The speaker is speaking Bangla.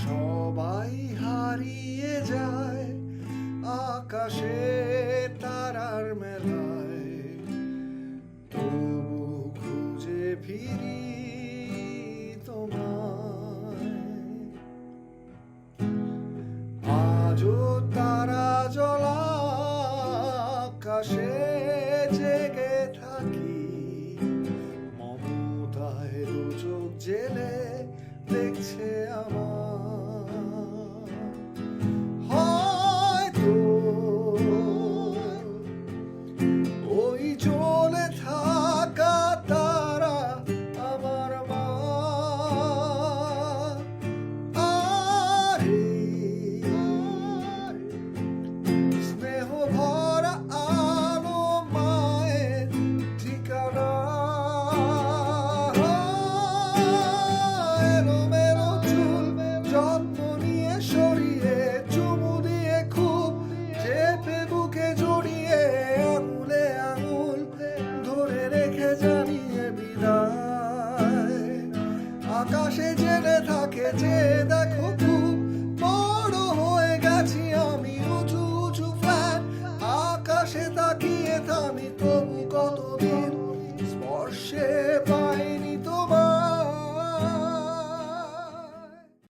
সবাই হারিয়ে যায় আকাশে তারার মেলায়, তবু খুঁজে ফিরি তোমায়। আজও তারা জ্বলা আকাশে জেগে থাকি, মমতায় দু চোখ জেলে দেখছে আমার।